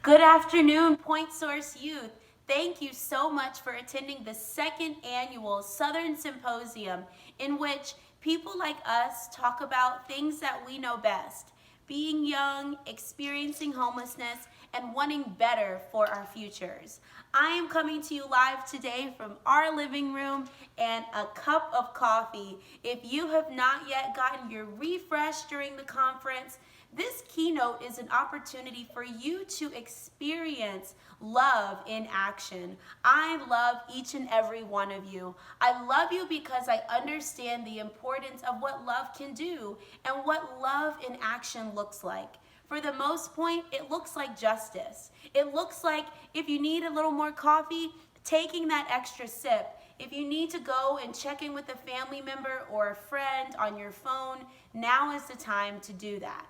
Good afternoon, Point Source Youth. Thank you so much for attending the second annual Southern Symposium, in which people like us talk about things that we know best: being young, experiencing homelessness, and wanting better for our futures. I am coming to you live today from our living room and a cup of coffee. If you have not yet gotten your refresh during the conference, this keynote is an opportunity for you to experience love in action. I love each and every one of you. I love you because I understand the importance of what love can do and what love in action looks like. For the most part, it looks like justice. It looks like if you need a little more coffee, taking that extra sip. If you need to go and check in with a family member or a friend on your phone, now is the time to do that.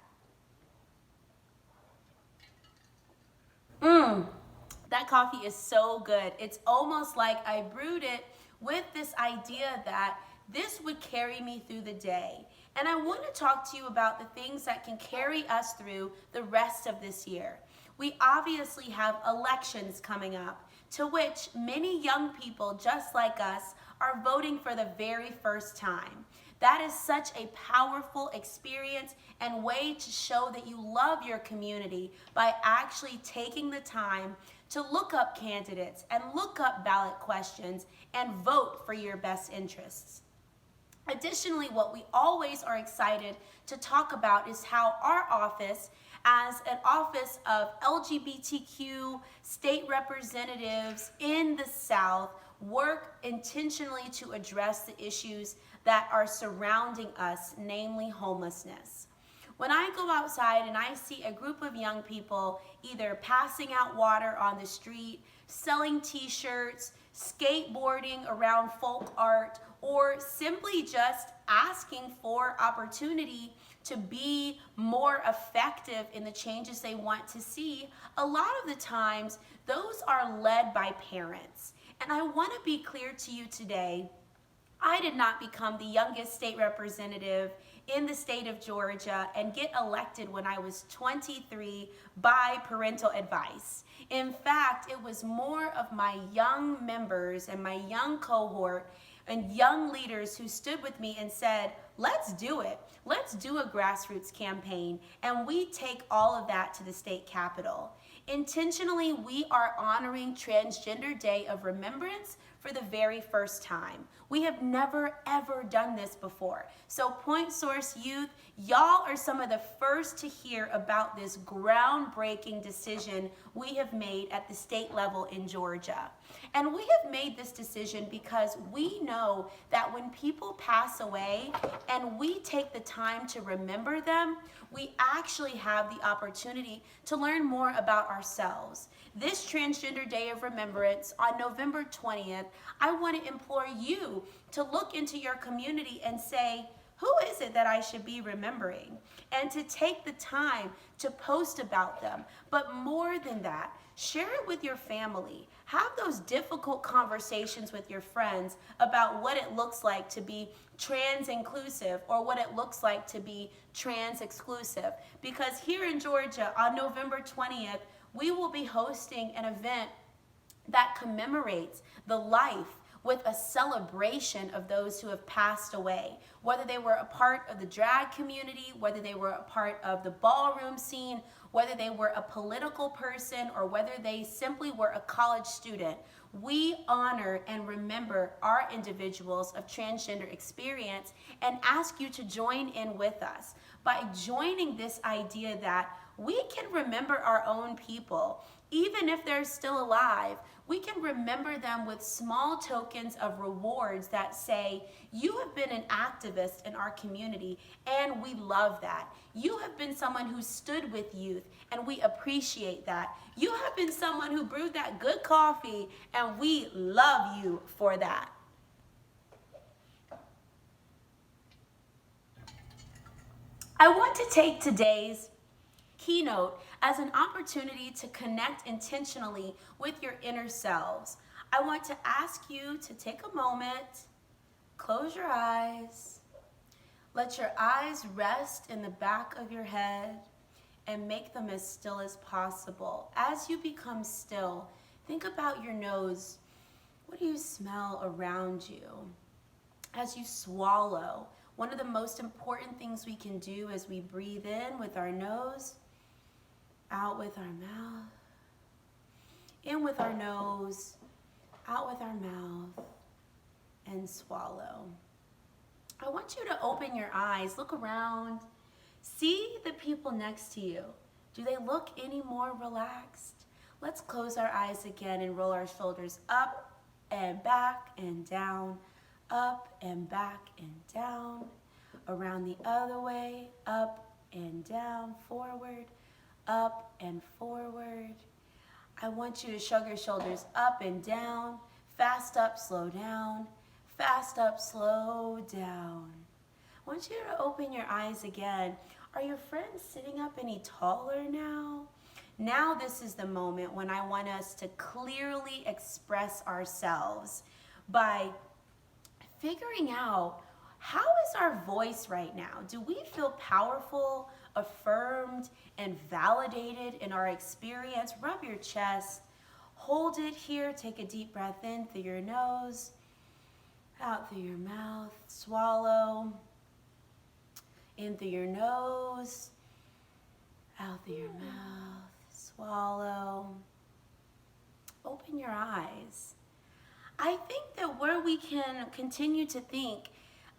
That coffee is so good. It's almost like I brewed it with this idea that this would carry me through the day. And I want to talk to you about the things that can carry us through the rest of this year. We obviously have elections coming up, to which many young people just like us are voting for the very first time. That is such a powerful experience and way to show that you love your community by actually taking the time to look up candidates and look up ballot questions and vote for your best interests. Additionally, what we always are excited to talk about is how our office, as an office of LGBTQ state representatives in the South, work intentionally to address the issues that are surrounding us, namely homelessness. When I go outside and I see a group of young people either passing out water on the street, selling t-shirts, skateboarding around folk art, or simply just asking for opportunity to be more effective in the changes they want to see, a lot of the times those are led by parents. And I want to be clear to you today, I did not become the youngest state representative in the state of Georgia and get elected when I was 23 by parental advice. In fact, it was more of my young members and my young cohort and young leaders who stood with me and said, let's do it. Let's do a grassroots campaign. And we take all of that to the state capitol. Intentionally, we are honoring Transgender Day of Remembrance for the very first time. We have never ever done this before. So Point Source Youth, y'all are some of the first to hear about this groundbreaking decision we have made at the state level in Georgia. And we have made this decision because we know that when people pass away and we take the time to remember them, we actually have the opportunity to learn more about ourselves. This Transgender Day of Remembrance on November 20th, I want to implore you to look into your community and say, who is it that I should be remembering? And to take the time to post about them. But more than that, share it with your family. Have those difficult conversations with your friends about what it looks like to be trans inclusive or what it looks like to be trans exclusive. Because here in Georgia on November 20th, we will be hosting an event that commemorates the life with a celebration of those who have passed away, whether they were a part of the drag community, whether they were a part of the ballroom scene, whether they were a political person, or whether they simply were a college student. We honor and remember our individuals of transgender experience and ask you to join in with us by joining this idea that we can remember our own people. Even if they're still alive, we can remember them with small tokens of rewards that say, you have been an activist in our community and we love that. You have been someone who stood with youth and we appreciate that. You have been someone who brewed that good coffee and we love you for that. I want to take today's keynote as an opportunity to connect intentionally with your inner selves. I want to ask you to take a moment, close your eyes, let your eyes rest in the back of your head, and make them as still as possible. As you become still, think about your nose. What do you smell around you? As you swallow, one of the most important things we can do is we breathe in with our nose, out with our mouth, in with our nose, out with our mouth, and swallow. I want you to open your eyes, look around, see the people next to you. Do they look any more relaxed? Let's close our eyes again and roll our shoulders up and back and down, up and back and down, around the other way, up and down, forward, up and forward. I want you to shrug your shoulders up and down, fast up, slow down, fast up, slow down. I want you to open your eyes again. Are your friends sitting up any taller now? Now this is the moment when I want us to clearly express ourselves by figuring out, how is our voice right now? Do we feel powerful, affirmed, and validated in our experience? Rub your chest, hold it here, take a deep breath in through your nose, out through your mouth, swallow, in through your nose, out through your mouth, swallow. Open your eyes. I think that where we can continue to think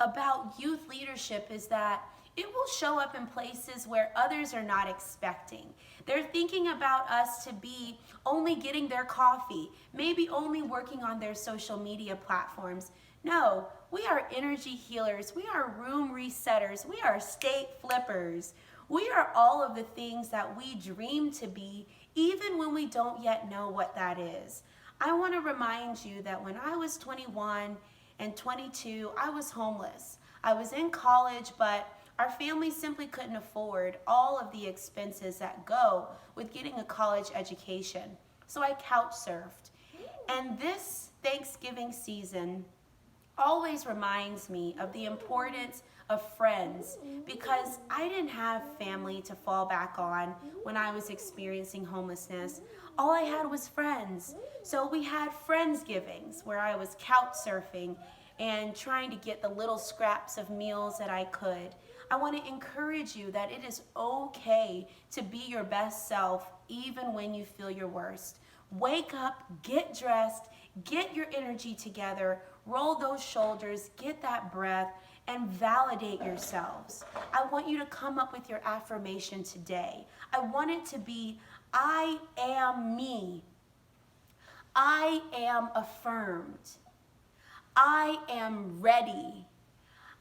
about youth leadership is that it will show up in places where others are not expecting. They're thinking about us to be only getting their coffee, maybe only working on their social media platforms. No, we are energy healers. We are room resetters. We are state flippers. We are all of the things that we dream to be, even when we don't yet know what that is. I want to remind you that when I was 21 and 22, I was homeless. I was in college, but our family simply couldn't afford all of the expenses that go with getting a college education. So I couch surfed. And this Thanksgiving season always reminds me of the importance of friends, because I didn't have family to fall back on when I was experiencing homelessness. All I had was friends. So we had Friendsgivings where I was couch surfing and trying to get the little scraps of meals that I could. I want to encourage you that it is okay to be your best self even when you feel your worst. Wake up, get dressed, get your energy together, roll those shoulders, get that breath, and validate yourselves. I want you to come up with your affirmation today. I want it to be, I am me. I am affirmed. I am ready.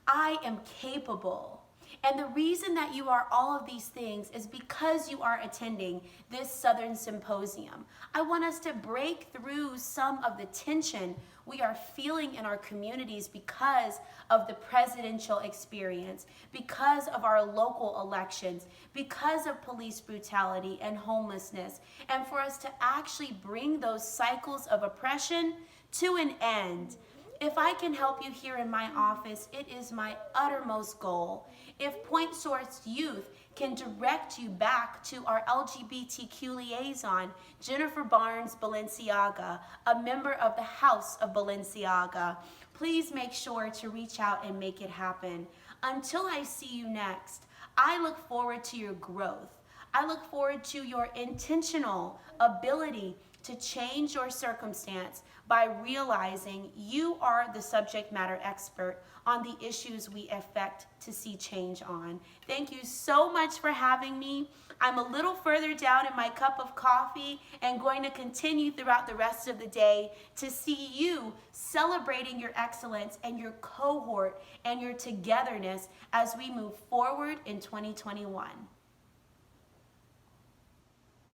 I am capable. And the reason that you are all of these things is because you are attending this Southern Symposium. I want us to break through some of the tension we are feeling in our communities because of the presidential experience, because of our local elections, because of police brutality and homelessness, and for us to actually bring those cycles of oppression to an end. If I can help you here in my office, it is my uttermost goal. If Point Source Youth can direct you back to our LGBTQ liaison, Jennifer Barnes Balenciaga, a member of the House of Balenciaga, please make sure to reach out and make it happen. Until I see you next, I look forward to your growth. I look forward to your intentional ability to change your circumstance by realizing you are the subject matter expert on the issues we expect to see change on. Thank you so much for having me. I'm a little further down in my cup of coffee and going to continue throughout the rest of the day to see you celebrating your excellence and your cohort and your togetherness as we move forward in 2021.